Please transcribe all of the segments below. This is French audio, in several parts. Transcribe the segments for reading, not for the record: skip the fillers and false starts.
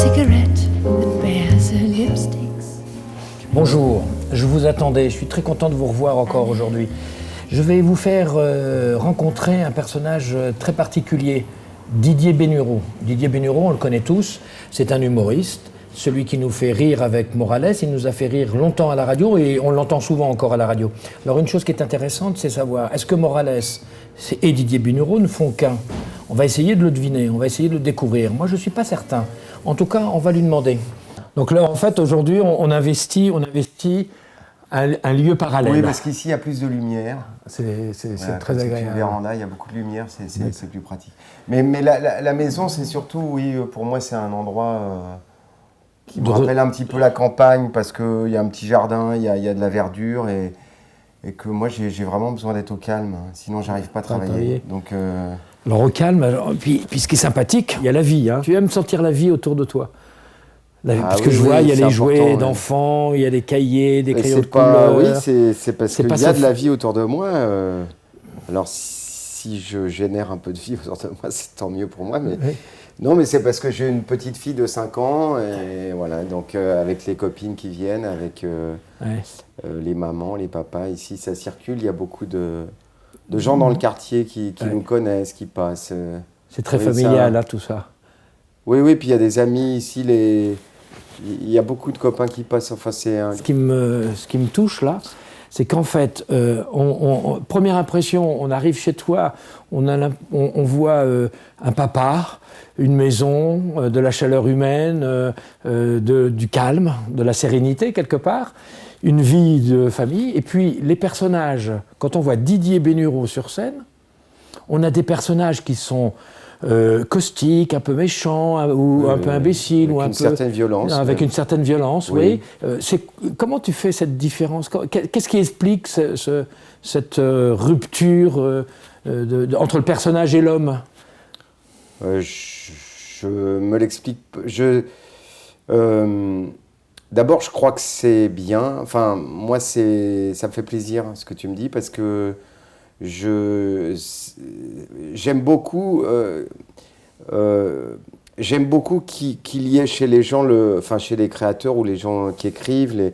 cigarette that bears her lipsticks. Bonjour, je vous attendais, je suis très content de vous revoir encore aujourd'hui. Je vais vous faire rencontrer un personnage très particulier, Didier Bénureau. Didier Bénureau, on le connaît tous, c'est un humoriste, celui qui nous fait rire avec Morales. Il nous a fait rire longtemps à la radio et on l'entend souvent encore à la radio. Alors une chose qui est intéressante, c'est savoir, est-ce que Morales et Didier Bénureau ne font qu'un? On va essayer de le deviner, on va essayer de le découvrir. Moi, je ne suis pas certain. En tout cas, on va lui demander. Donc là, en fait, aujourd'hui, on investit un lieu parallèle. Oui, parce qu'ici, il y a plus de lumière. C'est Voilà, très c'est agréable. une véranda, il y a beaucoup de lumière, c'est plus pratique. Mais la maison, c'est surtout, oui, pour moi, c'est un endroit qui me rappelle un petit peu la campagne, parce qu'il y a un petit jardin, il y a de la verdure, et que moi, j'ai vraiment besoin d'être au calme. Sinon, j'arrive pas à travailler. Donc, alors, au calme, puis ce qui est sympathique, il y a la vie. Hein. Tu aimes sentir la vie autour de toi. Parce que oui, je vois, il y a les jouets important, d'enfants, il y a des cahiers, des crayons de couleur. Oui, c'est parce qu'il y a de la vie autour de moi. Alors, si je génère un peu de vie autour de moi, c'est tant mieux pour moi. Mais oui. Non, mais c'est parce que j'ai une petite fille de 5 ans. Et voilà, donc avec les copines qui viennent, avec les mamans, les papas, ici, ça circule. Il y a beaucoup de gens dans le quartier qui nous connaissent, qui passent. C'est très familial, là, tout ça. Oui, puis il y a des amis ici, il y a beaucoup de copains qui passent. Enfin, ce qui me touche là, c'est qu'en fait, première impression, on arrive chez toi, on voit un papa, une maison, de la chaleur humaine, du calme, de la sérénité quelque part, une vie de famille. Et puis les personnages, quand on voit Didier Bénureau sur scène, on a des personnages qui sont caustique, un peu méchant, ou un peu imbécile, ou une certaine violence. Avec une certaine violence, oui. Comment tu fais cette différence? Qu'est-ce qui explique cette rupture entre le personnage et l'homme? Je me l'explique. D'abord, je crois que c'est bien. Enfin, moi, ça me fait plaisir ce que tu me dis, parce que j'aime beaucoup qu'il y ait chez les gens, chez les créateurs ou les gens qui écrivent,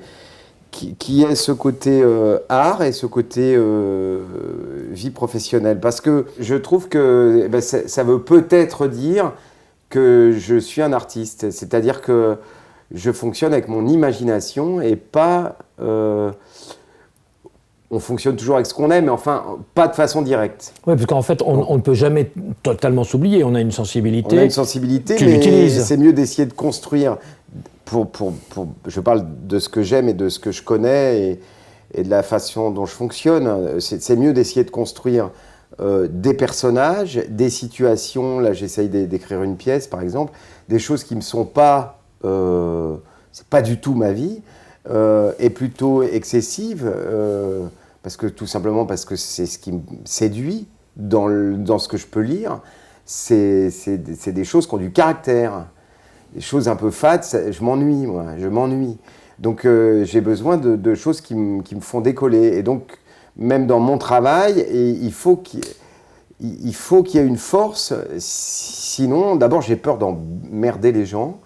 qu'il y ait ce côté art et ce côté vie professionnelle. Parce que je trouve que ça veut peut-être dire que je suis un artiste. C'est-à-dire que je fonctionne avec mon imagination et pas... on fonctionne toujours avec ce qu'on aime, mais enfin, pas de façon directe. Oui, parce qu'en fait, on ne peut jamais totalement s'oublier. On a une sensibilité. On a une sensibilité, tu mais l'utilises. C'est mieux d'essayer de construire. Je parle de ce que j'aime et de ce que je connais et de la façon dont je fonctionne. C'est mieux d'essayer de construire des personnages, des situations. Là, j'essaye d'écrire une pièce, par exemple, des choses qui ne sont pas... c'est pas du tout ma vie. Est plutôt excessive, tout simplement parce que c'est ce qui me séduit dans ce que je peux lire. C'est des choses qui ont du caractère, des choses un peu fades. Je m'ennuie. Donc j'ai besoin de choses qui me font décoller. Et donc, même dans mon travail, il faut qu'il y ait une force. Sinon, d'abord, j'ai peur d'emmerder les gens.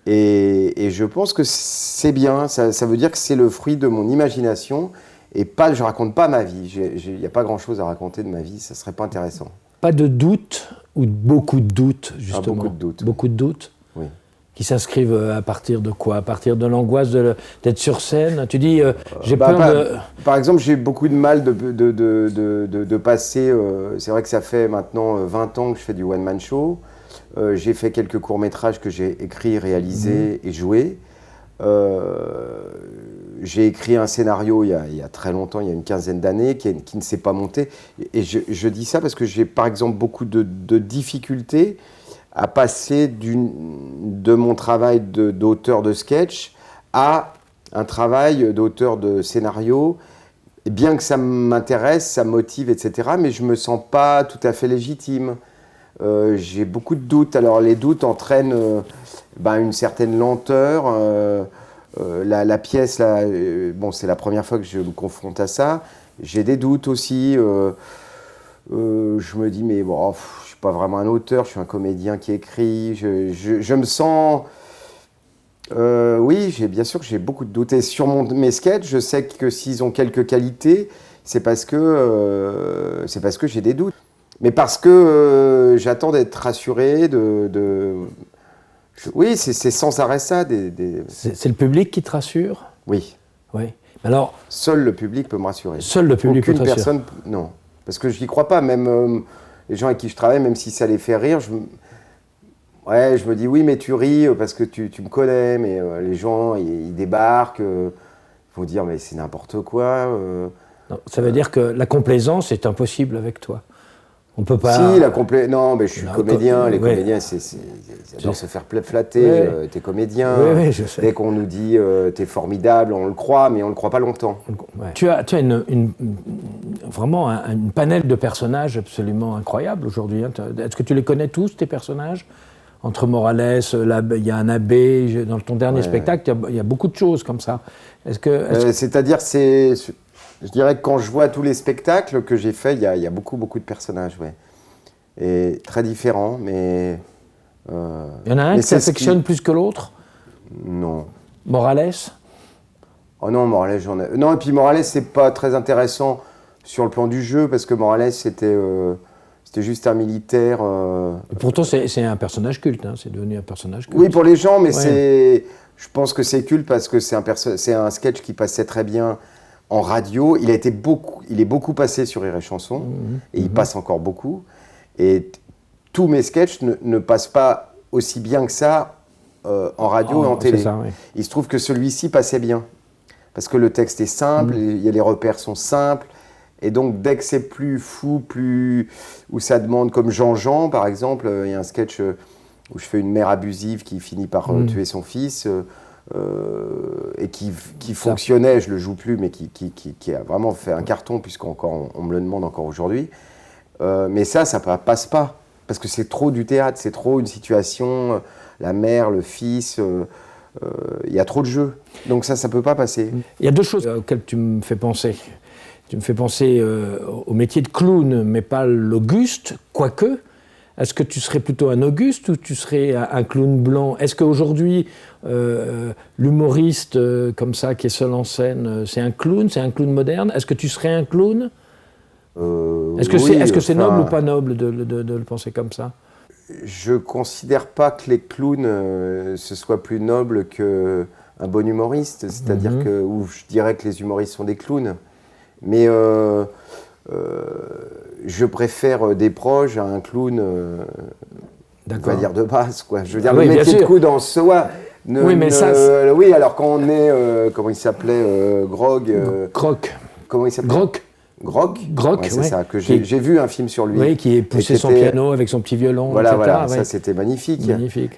Et je pense que c'est bien, ça veut dire que c'est le fruit de mon imagination et je raconte pas ma vie. Il n'y a pas grand-chose à raconter de ma vie, ça serait pas intéressant. Pas de doute, ou beaucoup de doutes, justement. Beaucoup de doutes. Beaucoup de doutes, oui. Qui s'inscrivent à partir de quoi? À partir de l'angoisse d'être sur scène? Tu dis, j'ai peur de... Par exemple, j'ai beaucoup de mal de passer... c'est vrai que ça fait maintenant 20 ans que je fais du one-man show. J'ai fait quelques courts-métrages que j'ai écrits, réalisés et joués. J'ai écrit un scénario il y a très longtemps, il y a une quinzaine d'années, qui ne s'est pas monté. Et je dis ça parce que j'ai, par exemple, beaucoup de difficultés à passer de mon travail d'auteur de sketch à un travail d'auteur de scénario. Et bien que ça m'intéresse, ça me motive, etc., mais je ne me sens pas tout à fait légitime. J'ai beaucoup de doutes. Alors les doutes entraînent une certaine lenteur. La pièce, là, c'est la première fois que je me confronte à ça. J'ai des doutes aussi. je me dis, mais bon, je suis pas vraiment un auteur, je suis un comédien qui écrit. Je me sens... oui, bien sûr que j'ai beaucoup de doutes. Et sur mes sketchs, je sais que s'ils ont quelques qualités, c'est parce que j'ai des doutes. Mais parce que j'attends d'être rassuré, oui, c'est sans arrêt ça. C'est le public qui te rassure? Oui. Oui. Alors, seul le public peut me rassurer. Seul le public peut te rassurer. Aucune personne, non. Parce que je n'y crois pas, même les gens avec qui je travaille, même si ça les fait rire, je me dis, oui, mais tu ris parce que tu me connais, mais les gens, ils débarquent, ils vont dire, mais c'est n'importe quoi. Non, ça veut dire que la complaisance est impossible avec toi. On peut pas... Si, non, mais je suis comédien. Les comédiens, ils adorent se faire flatter. T'es comédien. Oui, je sais. Dès qu'on nous dit t'es formidable, on le croit, mais on le croit pas longtemps. Ouais. Tu as vraiment une panel de personnages absolument incroyable aujourd'hui. Hein. Est-ce que tu les connais tous, tes personnages? Entre Morales, il y a un abbé. Dans ton dernier spectacle, il y a beaucoup de choses comme ça. C'est-à-dire, je dirais que quand je vois tous les spectacles que j'ai faits, il y a beaucoup de personnages, ouais. Et très différents, mais... il y en a un que tu affectionnes plus que l'autre? Non. Morales? Oh non, Morales, Non, et puis Morales, c'est pas très intéressant sur le plan du jeu, parce que Morales, c'était juste un militaire... Et pourtant, c'est un personnage culte, hein. C'est devenu un personnage culte. Oui, pour les gens, mais je pense que c'est culte parce que c'est un sketch qui passait très bien en radio. Il est beaucoup passé sur Rire et Chanson, et il passe encore beaucoup. Et tous mes sketchs ne passent pas aussi bien que ça en radio et en télé. Ça, oui. Il se trouve que celui-ci passait bien, parce que le texte est simple, les repères sont simples, et donc dès que c'est plus fou, où ça demande, comme Jean-Jean par exemple, il y a un sketch où je fais une mère abusive qui finit par tuer son fils, et qui fonctionnait, je le joue plus, mais qui a vraiment fait un carton, puisqu'on me le demande encore aujourd'hui. Mais ça passe pas, parce que c'est trop du théâtre, c'est trop une situation, la mère, le fils, il y a trop de jeux. Donc ça peut pas passer. Il y a deux choses auxquelles tu me fais penser. Tu me fais penser au métier de clown, mais pas l'Auguste, quoique. Est-ce que tu serais plutôt un Auguste ou tu serais un clown blanc? Est-ce qu'aujourd'hui, l'humoriste comme ça, qui est seul en scène, c'est un clown moderne? Est-ce que tu serais un clown? Est-ce que c'est noble ou pas noble de le penser comme ça? Je considère pas que les clowns ce soit plus noble qu'un bon humoriste. C'est-à-dire où je dirais que les humoristes sont des clowns. Mais je préfère des proches à un clown, on va dire de base, quoi. Je veux dire, le métier de clown en soi. Oui, alors quand on est, comment il s'appelait, Grog. Croc. Comment il s'appelait? Groc, ouais, c'est ça, que j'ai vu un film sur lui. Oui, qui poussait son piano avec son petit violon, voilà, etc. Voilà, ça c'était magnifique.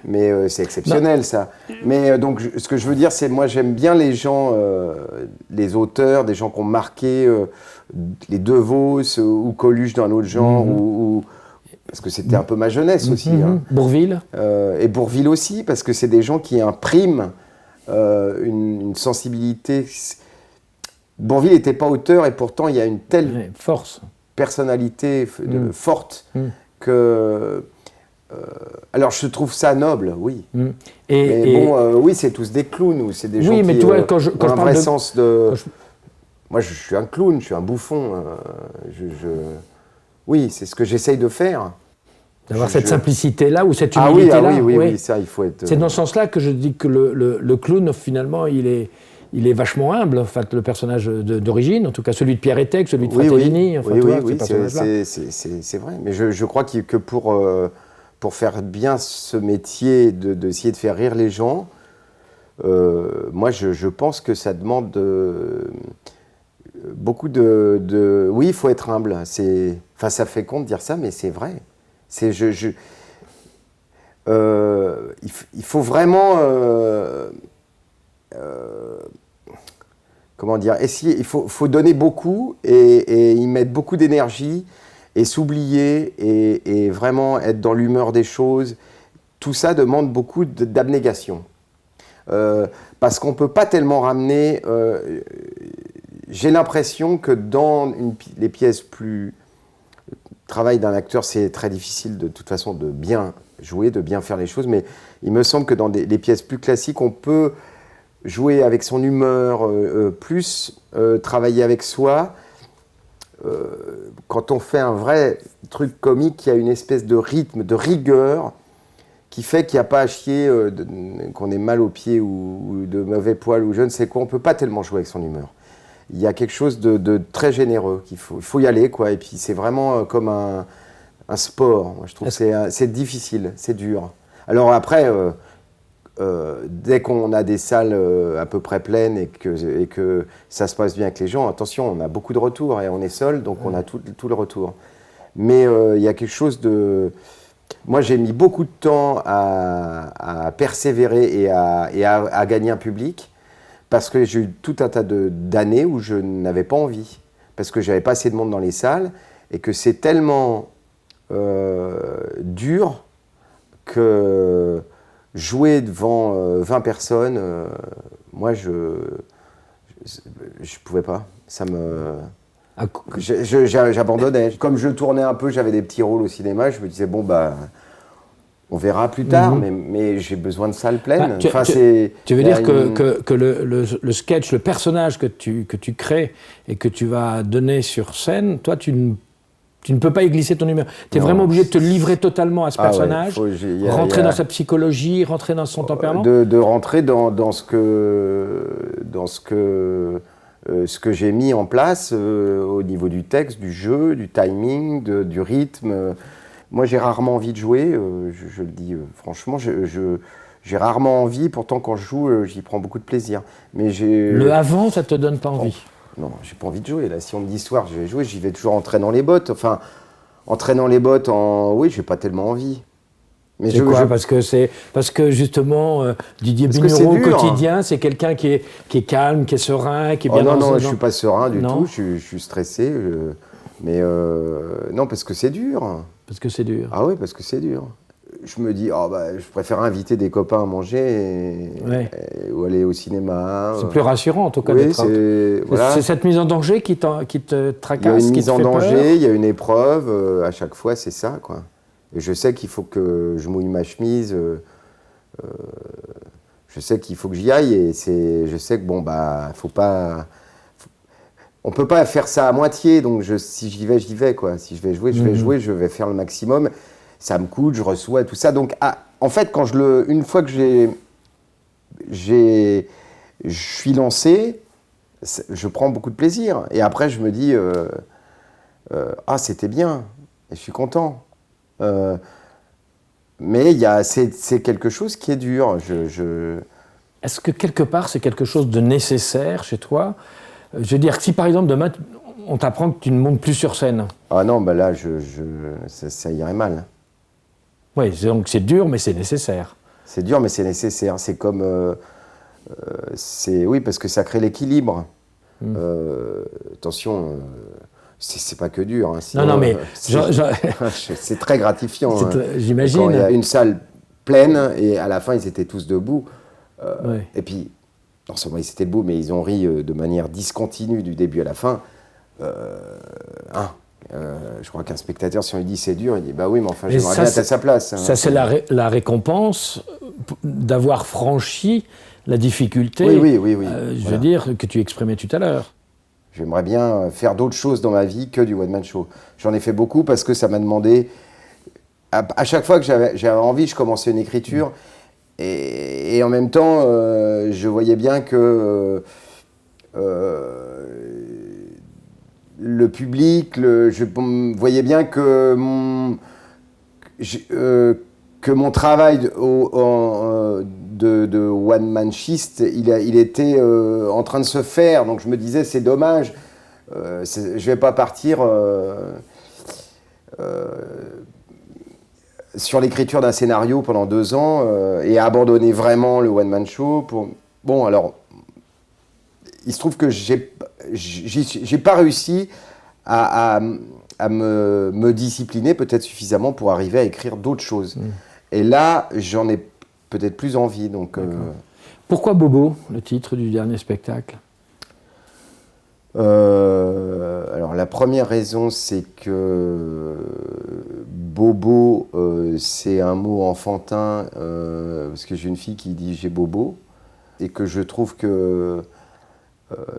Mais c'est exceptionnel, ça. Mais donc, ce que je veux dire, c'est moi j'aime bien les gens, les auteurs, des gens qui ont marqué, les De Vos ou Coluche dans un autre genre, parce que c'était un peu ma jeunesse aussi. Hein. Bourvil. Et Bourvil aussi, parce que c'est des gens qui impriment une sensibilité... Bourvil n'était pas auteur et pourtant il y a une telle force, personnalité forte que... alors je trouve ça noble, oui. Oui, c'est tous des clowns ou c'est des gens qui ont un vrai sens de... Moi je suis un clown, je suis un bouffon. Oui, c'est ce que j'essaye de faire. D'avoir cette simplicité-là ou cette humilité-là. Oui, ça il faut être... C'est dans ce sens-là que je dis que le clown, finalement, il est vachement humble, en fait, le personnage d'origine, en tout cas celui de Pierre Étec, celui de Fratellini. C'est vrai. Mais je crois que pour faire bien ce métier d'essayer de faire rire les gens, moi je pense que ça demande beaucoup de... Oui, il faut être humble. Enfin, ça fait con de dire ça, mais c'est vrai. Il faut vraiment... comment dire, essayer, il faut donner beaucoup et y mettre beaucoup d'énergie et s'oublier et vraiment être dans l'humeur des choses. Tout ça demande beaucoup d'abnégation. Parce qu'on ne peut pas tellement ramener... j'ai l'impression que dans les pièces plus travail d'un acteur, c'est très difficile de toute façon de bien jouer, de bien faire les choses, mais il me semble que dans les pièces plus classiques, on peut jouer avec son humeur, plus travailler avec soi. Quand on fait un vrai truc comique, il y a une espèce de rythme, de rigueur, qui fait qu'il n'y a pas à chier, qu'on ait mal aux pieds ou de mauvais poils ou je ne sais quoi. On ne peut pas tellement jouer avec son humeur. Il y a quelque chose de très généreux, il faut y aller, quoi. Et puis c'est vraiment comme un sport. Moi, je trouve que c'est difficile, c'est dur. Alors après, dès qu'on a des salles à peu près pleines et que ça se passe bien avec les gens, attention, on a beaucoup de retours et on est seul, donc on a tout le retour. Mais il y a quelque chose de... Moi, j'ai mis beaucoup de temps à persévérer et à gagner un public parce que j'ai eu tout un tas d'années où je n'avais pas envie, parce que j'avais pas assez de monde dans les salles et que c'est tellement dur que jouer devant 20 personnes, moi, je pouvais pas. Ça me... J'abandonnais. Comme je tournais un peu, j'avais des petits rôles au cinéma, je me disais, bon, bah, on verra plus tard, mais j'ai besoin de salles pleines. Tu veux dire que le sketch, le personnage que tu crées et que tu vas donner sur scène, toi, tu ne peux pas y glisser ton humeur. Tu es vraiment obligé de te livrer totalement à ce personnage, rentrer dans sa psychologie, rentrer dans son tempérament. De rentrer dans ce que j'ai mis en place au niveau du texte, du jeu, du timing, du rythme. Moi, j'ai rarement envie de jouer, je le dis franchement, j'ai rarement envie, pourtant quand je joue, j'y prends beaucoup de plaisir. Mais le avant, ça te donne pas envie? Non, j'ai pas envie de jouer. Là, si on me dit ce soir, je vais jouer, j'y vais toujours en traînant les bottes. Enfin, en traînant les bottes, oui, j'ai pas tellement envie. Mais parce que justement, Didier Bénureau au quotidien, c'est quelqu'un qui est calme, qui est serein, qui est bien dans non, je suis pas serein du tout, je suis stressé. Mais non, parce que c'est dur. Parce que c'est dur. Ah oui, parce que c'est dur. Je me dis, je préfère inviter des copains à manger ou aller au cinéma. C'est plus rassurant en tout cas. Oui, voilà. C'est cette mise en danger qui te tracasse. Il y a une mise en danger, il y a une épreuve, à chaque fois c'est ça, quoi. Et je sais qu'il faut que je mouille ma chemise, je sais qu'il faut que j'y aille et je sais que faut pas... On peut pas faire ça à moitié, donc si j'y vais, quoi. Si je vais jouer, je vais faire le maximum. Ça me coûte, je reçois tout ça. Donc, en fait, une fois que je suis lancé, je prends beaucoup de plaisir. Et après, je me dis, c'était bien, et je suis content. Mais c'est quelque chose qui est dur. Est-ce que quelque part, c'est quelque chose de nécessaire chez toi? Je veux dire, si par exemple, demain, on t'apprend que tu ne montes plus sur scène. Ah non, là, ça irait mal. Oui, donc c'est dur, mais c'est nécessaire. C'est dur, mais c'est nécessaire. C'est comme... oui, parce que ça crée l'équilibre. Attention, c'est pas que dur. Hein, non, mais... c'est très gratifiant. J'imagine. Quand il y a une salle pleine, et à la fin, ils étaient tous debout. Et puis, non seulement ils étaient debout, mais ils ont ri de manière discontinue du début à la fin. Je crois qu'un spectateur, si on lui dit c'est dur, il dit bah oui, mais enfin, j'aimerais bien être à sa place. Hein. Ça, c'est la récompense d'avoir franchi la difficulté, oui, je veux dire, que tu exprimais tout à l'heure. J'aimerais bien faire d'autres choses dans ma vie que du one-man show. J'en ai fait beaucoup parce que ça m'a demandé... À chaque fois que j'avais envie, je commençais une écriture. Et en même temps, je voyais bien que le public, je voyais bien que mon travail de one-man-shiste, il était en train de se faire. Donc je me disais, c'est dommage, je ne vais pas partir sur l'écriture d'un scénario pendant 2 ans et abandonner vraiment le one-man show. Bon, alors, il se trouve que j'ai pas réussi à me discipliner peut-être suffisamment pour arriver à écrire d'autres choses. Et là, j'en ai peut-être plus envie. Donc, pourquoi Bobo, le titre du dernier spectacle? Alors la première raison, c'est que bobo, c'est un mot enfantin, parce que j'ai une fille qui dit j'ai bobo, et que je trouve que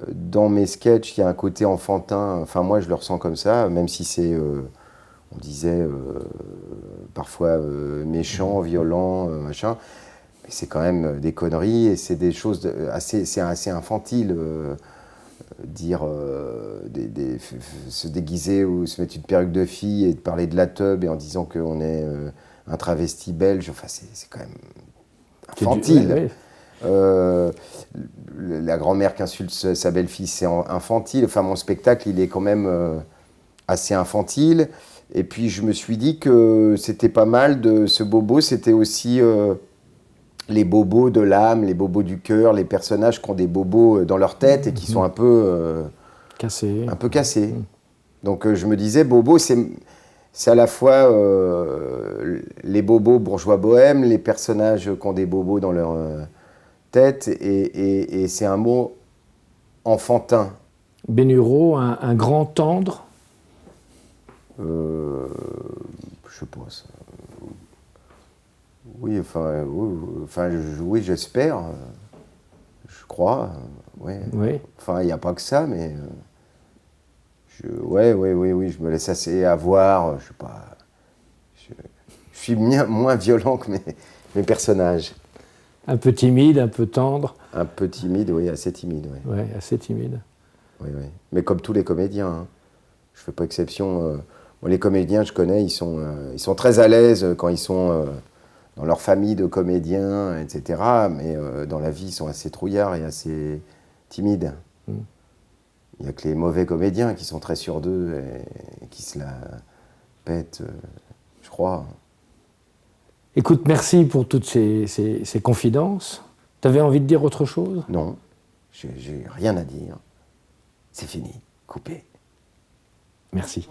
dans mes sketchs, il y a un côté enfantin, enfin moi je le ressens comme ça, même si c'est, on disait parfois méchant, violent, machin, mais c'est quand même des conneries, et c'est des choses c'est assez infantile. Dire se déguiser ou se mettre une perruque de fille et de parler de la teub et en disant qu'on est un travesti belge, enfin c'est quand même infantile. Ouais. La grand-mère qui insulte sa belle-fille, c'est infantile. Enfin, mon spectacle, il est quand même assez infantile. Et puis, je me suis dit que c'était pas mal de ce bobo. C'était aussi les bobos de l'âme, les bobos du cœur, les personnages qui ont des bobos dans leur tête et qui sont un peu Cassé. cassés. Donc, je me disais, bobo, c'est à la fois les bobos bourgeois bohèmes, les personnages qui ont des bobos dans leur tête, et c'est un mot enfantin. Bénureau, un grand tendre. Je sais pas. Oui, oui, j'espère. Je crois. Ouais. Oui. Enfin, il n'y a pas que ça, mais oui, je me laisse assez avoir. Je sais pas. Je suis moins violent que mes personnages. Un peu timide, un peu tendre. Un peu timide, oui, assez timide. Oui, assez timide. Oui. Mais comme tous les comédiens, hein. Je ne fais pas exception. Moi, les comédiens, je connais, ils sont très à l'aise quand ils sont dans leur famille de comédiens, etc. Mais dans la vie, ils sont assez trouillards et assez timides. Il n'y a que les mauvais comédiens qui sont très sûrs d'eux et qui se la pètent, je crois. Écoute, merci pour toutes ces confidences. Tu avais envie de dire autre chose? Non, j'ai rien à dire. C'est fini, coupé. Merci.